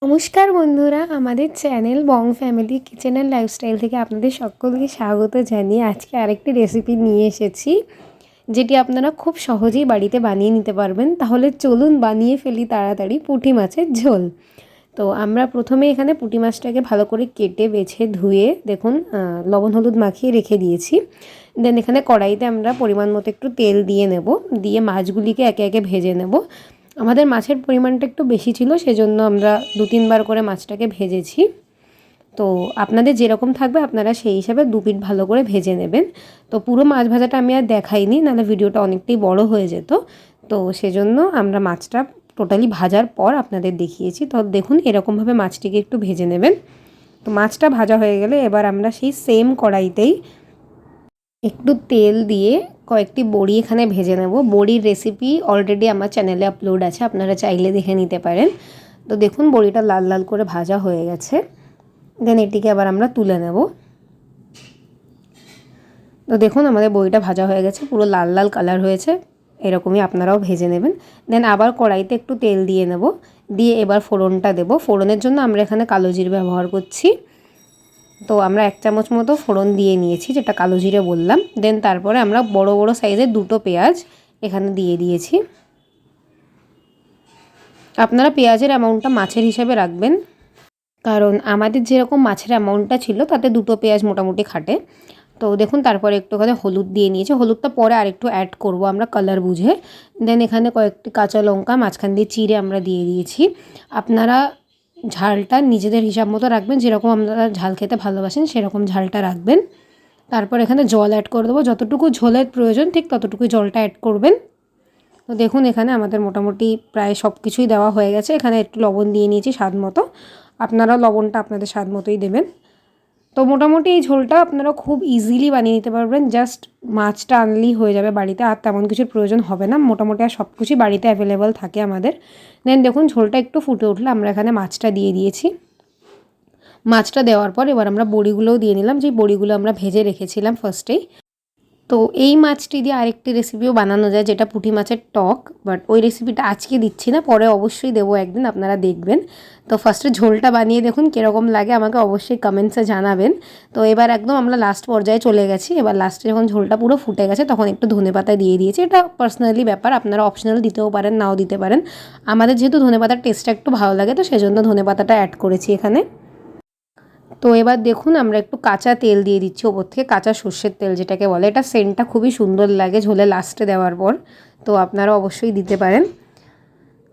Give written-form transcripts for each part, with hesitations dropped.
নমস্কার বন্ধুরা, আমাদের channel Bong family kitchen and lifestyle থেকে আপনাদের সকলকে স্বাগত জানিয়ে আজকে আরেকটি রেসিপি নিয়ে এসেছি, যেটি আপনারা খুব সহজেই বাড়িতে বানিয়ে নিতে পারবেন। তাহলে চলুন বানিয়ে ফেলি তাড়াতাড়ি পুঁটি মাছের ঝোল। তো আমরা প্রথমে এখানে পুঁটি মাছটাকে ভালো করে কেটে বেছে ধুয়ে দেখুন লবণ হলুদ মাখিয়ে রেখে দিয়েছি। দেন এখানে কড়াইতে আমরা পরিমাণ মতো একটু তেল দিয়ে নেব, দিয়ে মাছগুলিকে একে একে ভেজে নেব। আমাদের মাছের পরিমাণটা একটু বেশি ছিল, সেজন্য আমরা 2-3 বার করে মাছটাকে ভেজেছি। তো আপনাদের যেরকম থাকবে আপনারা সেই হিসাবে 2 পিঠ ভালো করে ভেজে নেবেন। তো পুরো মাছ ভাজাটা আমি আর দেখাইনি, নাহলে ভিডিওটা অনেকটাই বড় হয়ে যেত। তো সেজন্য আমরা মাছটা টোটালি ভাজার পর আপনাদের দেখিয়েছি। তো দেখুন এরকমভাবে মাছটিকে একটু ভেজে নেবেন। তো মাছটা ভাজা হয়ে গেলে এবার আমরা সেই সেম কড়াইতেই একটু তেল দিয়ে কয়েকটি বড়ি এখানে ভেজে নেব। বড়ির রেসিপি অলরেডি আমার চ্যানেলে আপলোড আছে, আপনারা চাইলে দেখে নিতে পারেন। তো দেখুন বড়িটা লাল লাল করে ভাজা হয়ে গেছে। দেন এটিকে আবার আমরা তুলে নেব। তো দেখুন আমাদের বড়িটা ভাজা হয়ে গেছে, পুরো লাল লাল কালার হয়েছে। এরকমই আপনারাও ভেজে নেবেন। দেন আবার কড়াইতে একটু তেল দিয়ে নেব, দিয়ে এবার ফোড়নটা দেব। ফোড়নের জন্য আমরা এখানে কালো জিরে ব্যবহার করছি। তো আমরা 1 চামচ মতো ফোড়ন দিয়ে নিয়েছি, যেটা কালো জিরে বললাম। দেন তারপরে আমরা বড় বড় সাইজের 2টো পেঁয়াজ এখানে দিয়ে দিয়েছি। আপনারা পেঁয়াজের অ্যামাউন্টটা মাছের হিসাবে রাখবেন, কারণ আমাদের যেরকম মাছের অ্যামাউন্টটা ছিল তাতে 2টো পেঁয়াজ মোটামুটি খাটে। তো দেখুন তারপরে একটুখানি হলুদ দিয়ে নিয়েছি, হলুদটা পরে আরেকটু অ্যাড করব আমরা কালার বুঝে। দেন এখানে কয়েকটি কাঁচা লঙ্কা মাঝখান দিয়ে চিড়ে আমরা দিয়ে দিয়েছি। আপনারা ঝালটা নিজেদের হিসাব মতো রাখবেন, যেরকম আপনারা ঝাল খেতে ভালোবাসেন সেরকম ঝালটা রাখবেন। তারপর এখানে জল অ্যাড করে দেবো, যতটুকু ঝোলের প্রয়োজন ঠিক ততটুকুই জলটা অ্যাড করবেন। তো দেখুন এখানে আমাদের মোটামুটি প্রায় সব কিছুই দেওয়া হয়ে গেছে। এখানে একটু লবণ দিয়ে নিয়েছি স্বাদ মতো, আপনারা লবণটা আপনাদের স্বাদ মতোই দেবেন। তো মোটামুটি এই ঝোলটা আপনারা খুব ইজিলি বানিয়ে নিতে পারবেন। জাস্ট মাছটা আনলেই হয়ে যাবে বাড়িতে, আর তেমন কিছুর প্রয়োজন হবে না। মোটামুটি আর সব কিছুই বাড়িতে অ্যাভেলেবেল থাকে আমাদের। দেন দেখুন ঝোলটা একটু ফুটে উঠলে আমরা এখানে মাছটা দিয়ে দিয়েছি। মাছটা দেওয়ার পর এবার আমরা বড়িগুলোও দিয়ে নিলাম, যে বড়িগুলো আমরা ভেজে রেখেছিলাম ফার্স্টেই। তো এই মাছটি দিয়ে আরেকটি রেসিপিও বানানো যায়, যেটা পুঁটি মাছের টক, বাট ওই রেসিপিটা আজকে দিচ্ছি না, পরে অবশ্যই দেবো একদিন, আপনারা দেখবেন। তো ফার্স্টে ঝোলটা বানিয়ে দেখুন কীরকম লাগে, আমাকে অবশ্যই কমেন্টসে জানাবেন। তো এবার একদম আমরা লাস্ট পর্যায়ে চলে গেছি। এবার লাস্টে যখন ঝোলটা পুরো ফুটে গেছে তখন একটু ধনেপাতা দিয়ে দিয়েছি। এটা পার্সোনালি ব্যাপার, আপনারা অপশনাল দিতেও পারেন, নাও দিতে পারেন। আমাদের যেহেতু ধনেপাতার টেস্টটা একটু ভালো লাগে, তো সেজন্য ধনেপাতাটা অ্যাড করেছি এখানে। তো এবার দেখুন আমরা একটু কাঁচা তেল দিয়ে দিচ্ছি ওপর থেকে, কাঁচা সর্ষের তেল যেটাকে বলে। এটা সেন্টটা খুবই সুন্দর লাগে ঝোলে লাস্টে দেওয়ার পর, তো আপনারা অবশ্যই দিতে পারেন।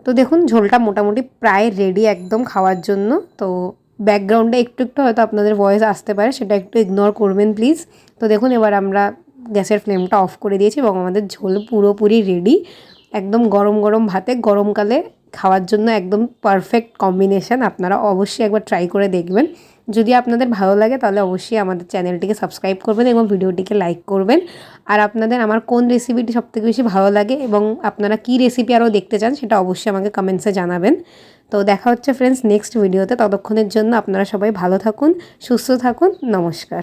তো দেখুন ঝোলটা মোটামুটি প্রায় রেডি একদম খাওয়ার জন্য। তো ব্যাকগ্রাউন্ডে একটু একটু হয়তো আপনাদের ভয়েস আসতে পারে, সেটা একটু ইগনোর করবেন প্লিজ। তো দেখুন এবার আমরা গ্যাসের ফ্লেমটা অফ করে দিয়েছি এবং আমাদের ঝোল পুরোপুরি রেডি। একদম গরম গরম ভাতে গরমকালে খাওয়ার জন্য একদম পারফেক্ট কম্বিনেশান। আপনারা অবশ্যই একবার ট্রাই করে দেখবেন। যদি আপনাদের ভালো লাগে তাহলে অবশ্যই আমাদের চ্যানেলটিকে সাবস্ক্রাইব করবেন এবং ভিডিওটিকে লাইক করবেন। আর আপনাদের আমার কোন রেসিপিটি সবথেকে বেশি ভালো লাগে এবং আপনারা কী রেসিপি আরও দেখতে চান সেটা অবশ্যই আমাকে কমেন্টসে জানাবেন। তো দেখা হচ্ছে ফ্রেন্ডস নেক্সট ভিডিওতে। ততক্ষণের জন্য আপনারা সবাই ভালো থাকুন, সুস্থ থাকুন। নমস্কার।